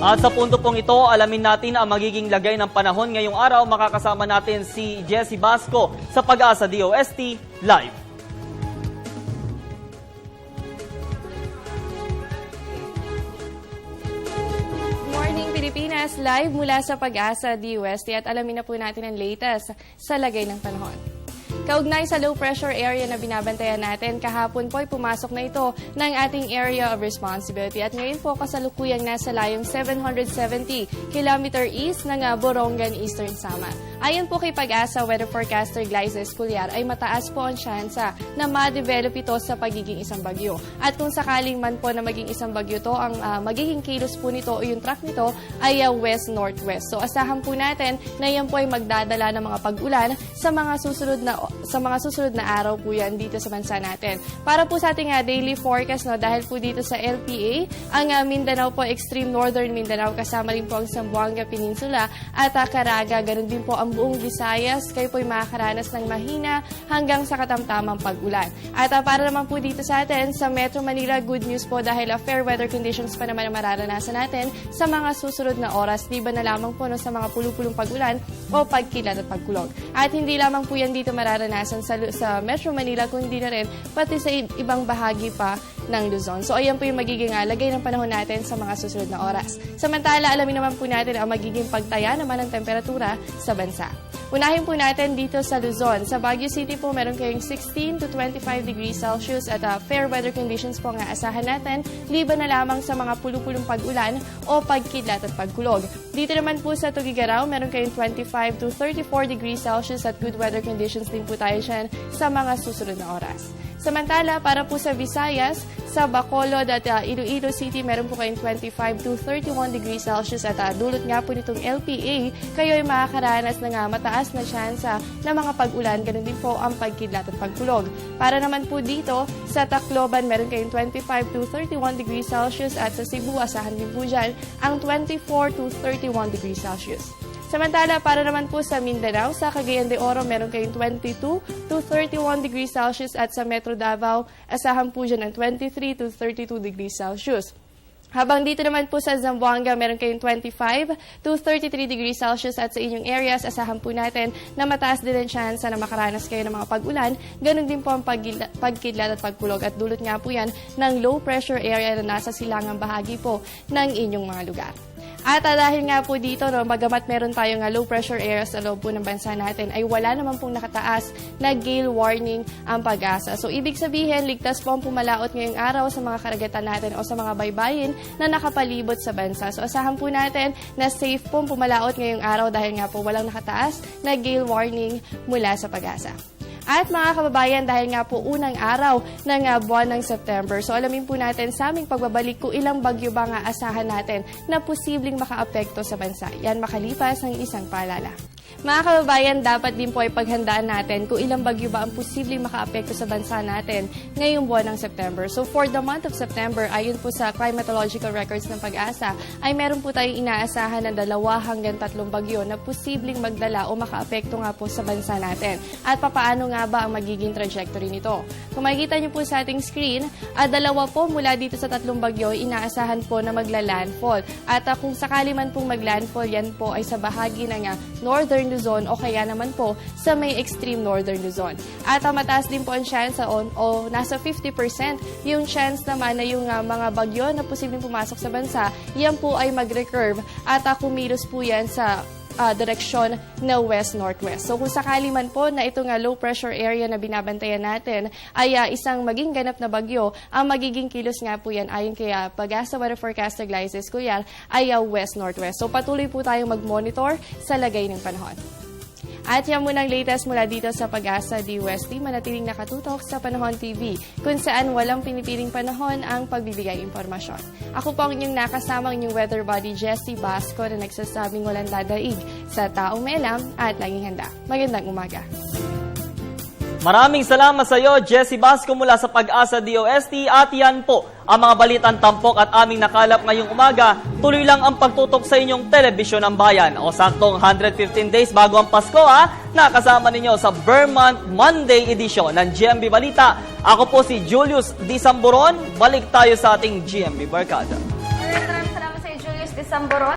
At sa punto pong ito, alamin natin ang magiging lagay ng panahon ngayong araw. Makakasama natin si Jessie Basco sa Pag-asa DOST Live. Morning Pilipinas, live mula sa Pag-asa DOST at alamin na po natin ang latest sa lagay ng panahon. Kaugnay sa low pressure area na binabantayan natin, kahapon po ay pumasok na ito ng ating area of responsibility at ngayon po kasalukuyang nasa layong 770 km east ng Borongan, Eastern Samar. Ayon po kay Pag-asa Weather Forecaster Glyza Esculiar ay mataas po ang tsansa na ma-develop ito sa pagiging isang bagyo. At kung sakaling man po na maging isang bagyo to, ang magiging kilos po nito o yung track nito ay west-northwest. So asahan po natin na yan po ay magdadala ng mga pag-ulan sa mga susunod na araw po yan dito sa bansa natin. Para po sa ating daily forecast, no, dahil po dito sa LPA, ang Mindanao po, extreme northern Mindanao, kasama rin po ang Zamboanga Peninsula at Caraga, ganun din po ang buong Visayas, kayo po ay makakaranas ng mahina hanggang sa katamtamang pag-ulan. At para naman po dito sa atin, sa Metro Manila, good news po dahil fair weather conditions pa naman ang mararanasan natin sa mga susunod na oras, liban na lamang po sa mga pulupulong pag-ulan o pagkilat at pagkulog. At hindi lamang po yan dito mararanasan sa Metro Manila, kundi na rin pati sa ibang bahagi pa ng Luzon. So ayan po yung magiging lagay ng panahon natin sa mga susunod na oras. Samantala, alamin naman po natin ang magiging pagtaya naman ng temperatura sa bansa. Unahin po natin dito sa Luzon. Sa Baguio City po, meron kayong 16 to 25 degrees Celsius at fair weather conditions po nga asahan natin, liban na lamang sa mga pulupulong pag-ulan o pagkidlat at pagkulog. Dito naman po sa Tugigaraw, meron kayong 25 to 34 degrees Celsius at good weather conditions din po tayo dyan sa mga susunod na oras. Samantala, para po sa Visayas, sa Bacolod at Iloilo City, meron po kayong 25 to 31 degrees Celsius at dulot nga po nitong LPA, kayo ay makakaranas ng mataas na tsansa ng mga pag-ulan, ganun din po ang pagkidlat at pagkulog. Para naman po dito, sa Tacloban, meron kayong 25 to 31 degrees Celsius at sa Cebu, asahan din po dyan ang 24 to 31 degrees Celsius. Samantala, para naman po sa Mindanao, sa Cagayan de Oro, meron kayong 22 to 31 degrees Celsius at sa Metro Davao, asahan po dyan ang 23 to 32 degrees Celsius. Habang dito naman po sa Zamboanga, meron kayong 25 to 33 degrees Celsius at sa inyong areas, asahan po natin na mataas din ang chance na makaranas kayo ng mga pag-ulan. Ganun din po ang pagkidlat at pagkulog at dulot nga po yan ng low pressure area na nasa silangang bahagi po ng inyong mga lugar. At dahil nga po dito, bagamat meron tayong low pressure area sa loob po ng bansa natin, ay wala naman pong nakataas na gale warning ang Pag-asa. So ibig sabihin, ligtas po ang pumalaot ngayong araw sa mga karagatan natin o sa mga baybayin na nakapalibot sa bansa. So asahan po natin na safe po pumalaot ngayong araw dahil nga po walang nakataas na gale warning mula sa Pag-asa. At mga kababayan, dahil nga po unang araw ng buwan ng September, so alamin po natin sa aming pagbabalik kung ilang bagyo ba nga asahan natin na posibleng makaapekto sa bansa. Yan makalipas ng isang paalala. Mga kababayan, dapat din po ay paghandaan natin kung ilang bagyo ba ang posibleng makaapekto sa bansa natin ngayong buwan ng September. So for the month of September, ayon po sa climatological records ng Pag-asa, ay meron po tayong inaasahan ng 2 hanggang 3 bagyo na posibleng magdala o makaapekto nga po sa bansa natin. At papaano nga ba ang magiging trajectory nito? Kung makikita niyo po sa ating screen, 2 po mula dito sa 3 bagyo, inaasahan po na magla-landfall. At kung sakali man pong mag-landfall, yan po ay sa bahagi ng northern Luzon o kaya naman po sa may extreme northern Luzon. At mataas din po ang chance o nasa 50% yung chance naman na yung mga bagyo na posibleng pumasok sa bansa, yan po ay mag-recurve at kumilos po yan sa direksyon na west-northwest. So kung sakali man po na itong low pressure area na binabantayan natin ay isang maging ganap na bagyo, ang magiging kilos nga po yan ayon kay Pag-asa Weather Forecaster Glyza Esculiar ay west-northwest. So patuloy po tayong mag-monitor sa lagay ng panahon. At yan muna ang latest mula dito sa Pag-asa DOST, manatiling nakatutok sa Panahon TV, kung saan walang pinipiling panahon ang pagbibigay impormasyon. Ako po ang inyong nakasamang inyong weather body, Jessie Basco, na nagsasabing walang dadaig sa taong may alam at laging handa. Magandang umaga. Maraming salamat sa iyo, Jessie Basco mula sa Pag-asa DOST. At yan po ang mga balitang tampok at aming nakalap ngayong umaga. Tuloy lang ang pagtutok sa inyong telebisyon ng bayan. O saktong 115 days bago ang Pasko nakasama ninyo sa Vermont Monday edition ng GMB Balita. Ako po si Julius D. Samburon. Balik tayo sa ating GMB Barkada. Maraming salamat sa iyo, Julius. Este Samboron,